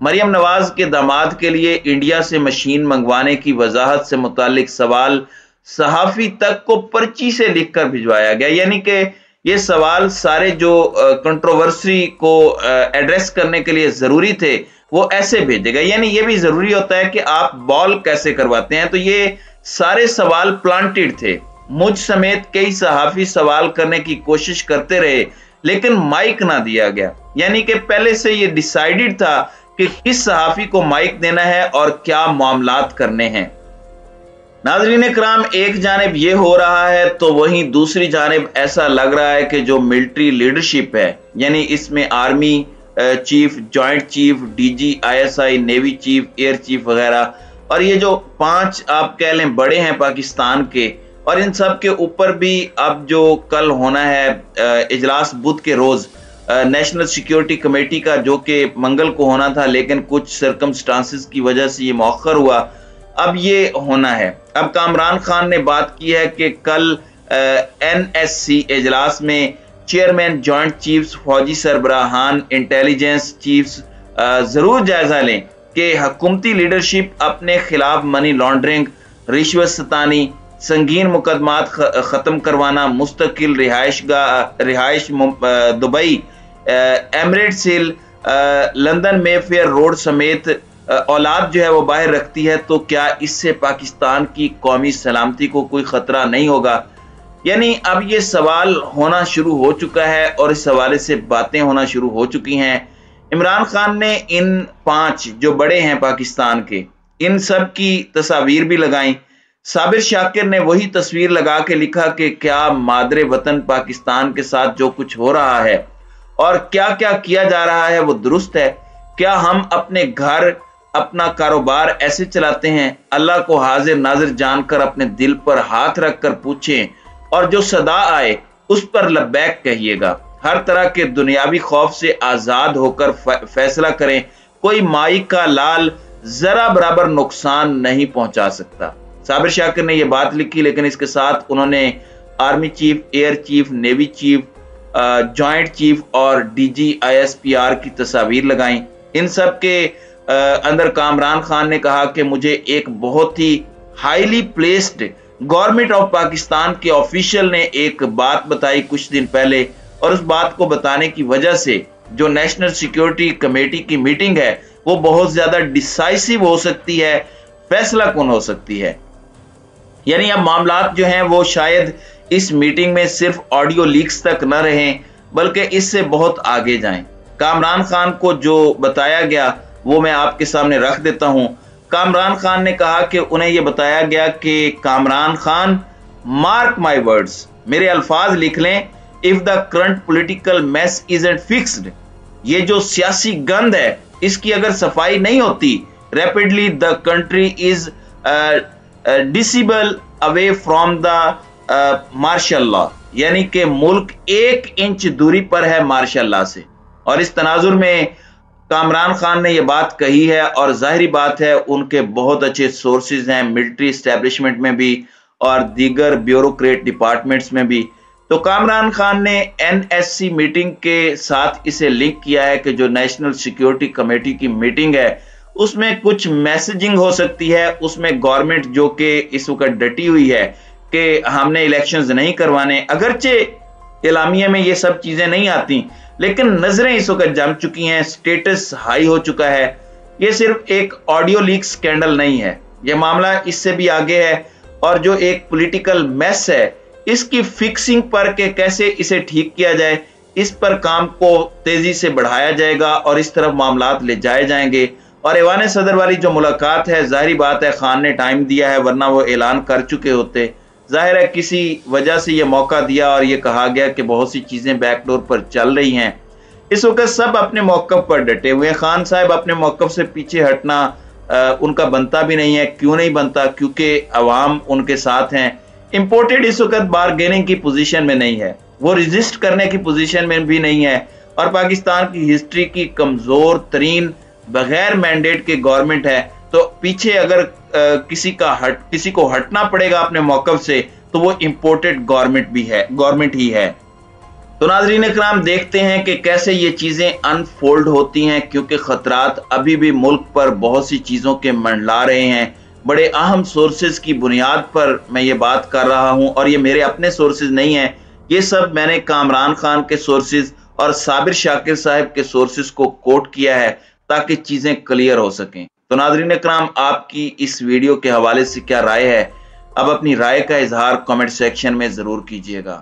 مریم نواز کے داماد کے لیے انڈیا سے مشین منگوانے کی وضاحت سے متعلق سوال صحافی تک کو پرچی سے لکھ کر بھجوایا گیا، یعنی کہ یہ سوال سارے جو کنٹروورسی کو ایڈریس کرنے کے لیے ضروری تھے وہ ایسے بھیجے گئے۔ یعنی یہ بھی ضروری ہوتا ہے کہ آپ بال کیسے کرواتے ہیں، تو یہ سارے سوال پلانٹڈ تھے۔ مجھ سمیت کئی صحافی سوال کرنے کی کوشش کرتے رہے لیکن مائک نہ دیا گیا، یعنی کہ پہلے سے یہ ڈیسائیڈڈ تھا کہ کس صحافی کو مائک دینا ہے اور کیا معاملات کرنے ہیں۔ ناظرین کرام، ایک جانب یہ ہو رہا ہے تو وہیں دوسری جانب ایسا لگ رہا ہے کہ جو ملٹری لیڈرشپ ہے، یعنی اس میں army chief, joint chief, D G I S I, navy chief, air chief وغیرہ، اور یہ جو 5 آپ کہہ لیں بڑے ہیں پاکستان کے، اور ان سب کے اوپر بھی اب جو کل ہونا ہے اجلاس بدھ کے روز نیشنل سیکیورٹی کمیٹی کا، جو کہ منگل کو ہونا تھا لیکن کچھ سرکمسٹانسز کی وجہ سے یہ مؤخر ہوا، اب یہ ہونا ہے۔ اب کامران خان نے بات کی ہے کہ کل این ایس سی اجلاس میں چیئرمین، جوائنٹ چیفز، فوجی سربراہان، انٹیلیجنس چیفز ضرور جائزہ لیں کہ حکومتی لیڈرشپ اپنے خلاف منی لانڈرنگ، رشوت ستانی، سنگین مقدمات ختم کروانا، مستقل رہائش دبئی، ایمریٹس ہل، لندن مے فیئر روڈ سمیت اولاد جو ہے وہ باہر رکھتی ہے، تو کیا اس سے پاکستان کی قومی سلامتی کو کوئی خطرہ نہیں ہوگا؟ یعنی اب یہ سوال ہونا شروع ہو چکا ہے اور اس حوالے سے باتیں ہونا شروع ہو چکی ہیں۔ عمران خان نے ان 5 جو بڑے ہیں پاکستان کے، ان سب کی تصاویر بھی لگائیں۔ صابر شاکر نے وہی تصویر لگا کے لکھا کہ کیا مادر وطن پاکستان کے ساتھ جو کچھ ہو رہا ہے اور کیا کیا کیا جا رہا ہے وہ درست ہے؟ کیا ہم اپنے گھر، اپنا کاروبار ایسے چلاتے ہیں؟ اللہ کو حاضر ناظر جان کر اپنے دل پر ہاتھ رکھ کر پوچھیں، اور جو صدا آئے اس پر لبیک کہیے گا۔ ہر طرح کے دنیاوی خوف سے آزاد ہو کر فیصلہ کریں، کوئی مائی کا لال ذرا برابر نقصان نہیں پہنچا سکتا۔ صابر شاکر نے یہ بات لکھی، لیکن اس کے ساتھ انہوں نے army chief, air chief, navy chief, joint chief اور D G I S P R کی تصاویر لگائیں۔ ان سب کے اندر کامران خان نے کہا کہ مجھے ایک بہت ہی highly placed government of Pakistan کے آفیشل نے ایک بات بتائی کچھ دن پہلے، اور اس بات کو بتانے کی وجہ سے جو نیشنل سیکیورٹی کمیٹی کی میٹنگ ہے وہ بہت زیادہ ڈیسائیسو ہو سکتی ہے، فیصلہ کن ہو سکتی ہے۔ یعنی اب معاملات جو ہیں وہ شاید اس میٹنگ میں صرف آڈیو لیکس تک نہ رہیں بلکہ اس سے بہت آگے جائیں۔ کامران خان کو جو بتایا گیا وہ میں آپ کے سامنے رکھ دیتا ہوں۔ کامران خان نے کہا کہ انہیں یہ بتایا گیا کہ Kamran Khan, mark my words, میرے الفاظ لکھ لیں، if the current political mess isn't fixed، یہ جو سیاسی گند ہے اس کی اگر صفائی نہیں ہوتی، rapidly the country is disable away from the martial law، یعنی کہ ملک 1 انچ دوری پر ہے مارشل لا سے۔ اور اس تناظر میں کامران خان نے یہ بات کہی ہے، اور ظاہری بات ہے ان کے بہت اچھے سورسز ہیں ملٹری اسٹیبلشمنٹ میں بھی اور دیگر بیوروکریٹ ڈپارٹمنٹس میں بھی۔ تو کامران خان نے این ایس سی میٹنگ کے ساتھ اسے لنک کیا ہے کہ جو نیشنل سیکیورٹی کمیٹی کی میٹنگ ہے اس میں کچھ میسیجنگ ہو سکتی ہے، اس میں گورنمنٹ جو کہ اس وقت ڈٹی ہوئی ہے کہ ہم نے الیکشنز نہیں کروانے، اگرچہ اعلامیہ میں یہ سب چیزیں نہیں آتی لیکن نظریں اس وقت جم چکی ہیں، سٹیٹس ہائی ہو چکا ہے۔ یہ صرف ایک آڈیو لیک سکینڈل نہیں ہے، یہ معاملہ اس سے بھی آگے ہے، اور جو ایک پولیٹیکل میس ہے اس کی فکسنگ پر کہ کیسے اسے ٹھیک کیا جائے، اس پر کام کو تیزی سے بڑھایا جائے گا اور اس طرف معاملات لے جائے جائیں گے۔ اور ایوان صدر والی جو ملاقات ہے، ظاہری بات ہے خان نے ٹائم دیا ہے ورنہ وہ اعلان کر چکے ہوتے، ظاہر ہے کسی وجہ سے یہ موقع دیا اور یہ کہا گیا کہ بہت سی چیزیں بیک ڈور پر چل رہی ہیں۔ اس وقت سب اپنے موقف پر ڈٹے ہوئے ہیں، خان صاحب اپنے موقف سے پیچھے ہٹنا ان کا بنتا بھی نہیں ہے۔ کیوں نہیں بنتا؟ کیونکہ عوام ان کے ساتھ ہیں۔ امپورٹڈ اس وقت بارگیننگ کی پوزیشن میں نہیں ہے، وہ ریزسٹ کرنے کی پوزیشن میں بھی نہیں ہے، اور پاکستان کی ہسٹری کی کمزور ترین بغیر مینڈیٹ کے گورنمنٹ ہے، تو پیچھے اگر کسی کو ہٹنا پڑے گا اپنے موقف سے تو وہ امپورٹڈ گورنمنٹ ہی ہے۔ تو ناظرین اکرام دیکھتے ہیں کہ کیسے یہ چیزیں انفولڈ ہوتی ہیں، کیونکہ خطرات ابھی بھی ملک پر بہت سی چیزوں کے منڈلا رہے ہیں۔ بڑے اہم سورسز کی بنیاد پر میں یہ بات کر رہا ہوں، اور یہ میرے اپنے سورسز نہیں ہیں، یہ سب میں نے کامران خان کے سورسز اور صابر شاکر صاحب کے سورسز کو کوٹ کیا ہے تاکہ چیزیں کلیئر ہو سکیں۔ تو ناظرین اکرام آپ کی اس ویڈیو کے حوالے سے کیا رائے ہے؟ اب اپنی رائے کا اظہار کمنٹ سیکشن میں ضرور کیجیے گا۔